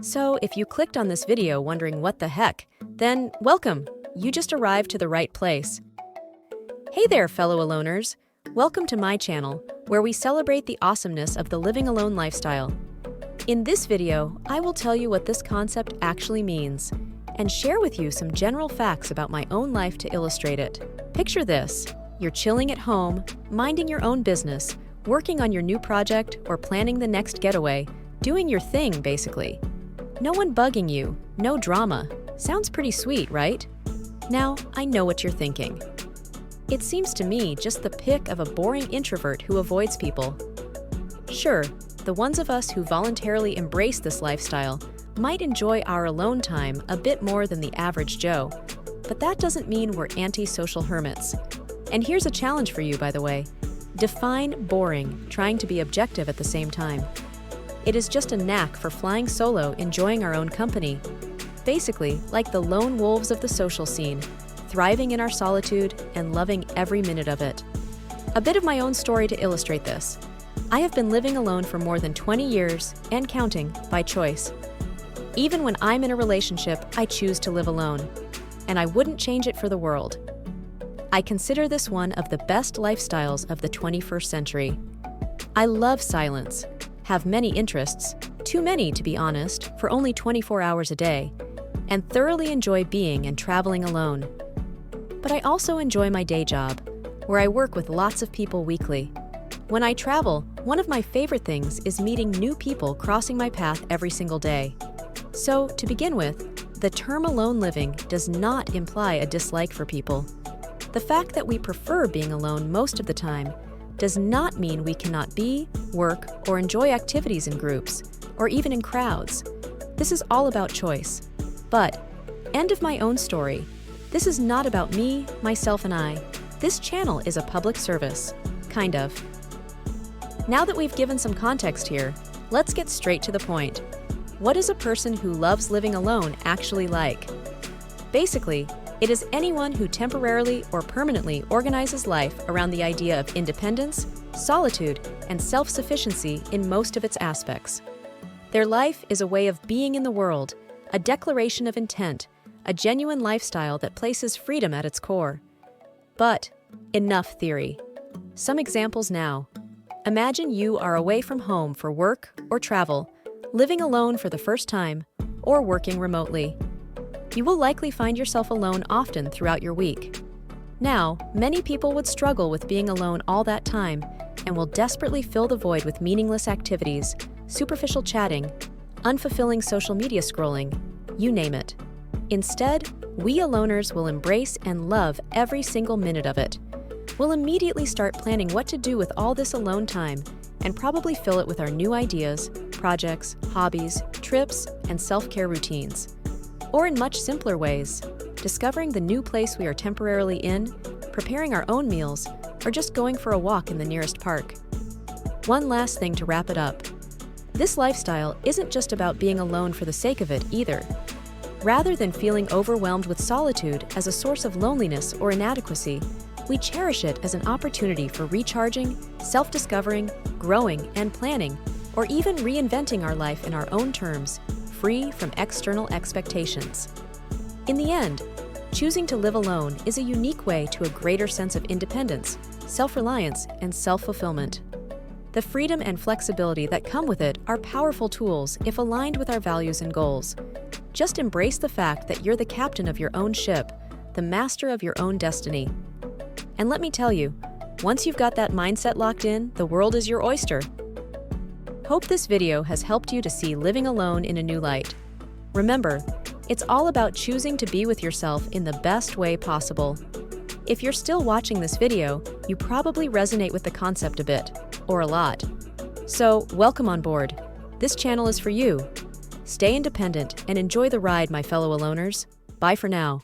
So if you clicked on this video wondering what the heck, then welcome! You just arrived to the right place. Hey there, fellow aloners! Welcome to my channel, where we celebrate the awesomeness of the living alone lifestyle. In this video, I will tell you what this concept actually means, and share with you some general facts about my own life to illustrate it. Picture this: you're chilling at home, minding your own business, working on your new project, or planning the next getaway, doing your thing, basically. No one bugging you, no drama. Sounds pretty sweet, right? Now, I know what you're thinking. It seems to me just the pick of a boring introvert who avoids people. Sure, the ones of us who voluntarily embrace this lifestyle might enjoy our alone time a bit more than the average Joe, but that doesn't mean we're anti-social hermits. And here's a challenge for you, by the way. Define boring, trying to be objective at the same time. It is just a knack for flying solo, enjoying our own company. Basically, like the lone wolves of the social scene, thriving in our solitude and loving every minute of it. A bit of my own story to illustrate this. I have been living alone for more than 20 years, and counting, by choice. Even when I'm in a relationship, I choose to live alone, and I wouldn't change it for the world. I consider this one of the best lifestyles of the 21st century. I love silence, have many interests, too many to be honest, for only 24 hours a day, and thoroughly enjoy being and traveling alone. But I also enjoy my day job, where I work with lots of people weekly. When I travel, one of my favorite things is meeting new people crossing my path every single day. So, to begin with, the term alone living does not imply a dislike for people. The fact that we prefer being alone most of the time does not mean we cannot be, work, or enjoy activities in groups, or even in crowds. This is all about choice. But, end of my own story, this is not about me, myself, and I. This channel is a public service. Kind of. Now that we've given some context here, let's get straight to the point. What is a person who loves living alone actually like? Basically, it is anyone who temporarily or permanently organizes life around the idea of independence, solitude, and self-sufficiency in most of its aspects. Their life is a way of being in the world, a declaration of intent, a genuine lifestyle that places freedom at its core. But enough theory. Some examples now. Imagine you are away from home for work or travel, living alone for the first time, or working remotely. You will likely find yourself alone often throughout your week. Now, many people would struggle with being alone all that time and will desperately fill the void with meaningless activities, superficial chatting, unfulfilling social media scrolling, you name it. Instead, we aloners will embrace and love every single minute of it. We'll immediately start planning what to do with all this alone time and probably fill it with our new ideas, projects, hobbies, trips, and self-care routines. Or in much simpler ways, discovering the new place we are temporarily in, preparing our own meals, or just going for a walk in the nearest park. One last thing to wrap it up. This lifestyle isn't just about being alone for the sake of it either. Rather than feeling overwhelmed with solitude as a source of loneliness or inadequacy, we cherish it as an opportunity for recharging, self-discovering, growing, and planning, or even reinventing our life in our own terms, free from external expectations. In the end, choosing to live alone is a unique way to a greater sense of independence, self-reliance, and self-fulfillment. The freedom and flexibility that come with it are powerful tools if aligned with our values and goals. Just embrace the fact that you're the captain of your own ship, the master of your own destiny. And let me tell you, once you've got that mindset locked in, the world is your oyster. Hope this video has helped you to see living alone in a new light. Remember, it's all about choosing to be with yourself in the best way possible. If you're still watching this video, you probably resonate with the concept a bit, or a lot. So, welcome on board. This channel is for you. Stay independent and enjoy the ride, my fellow aloners. Bye for now.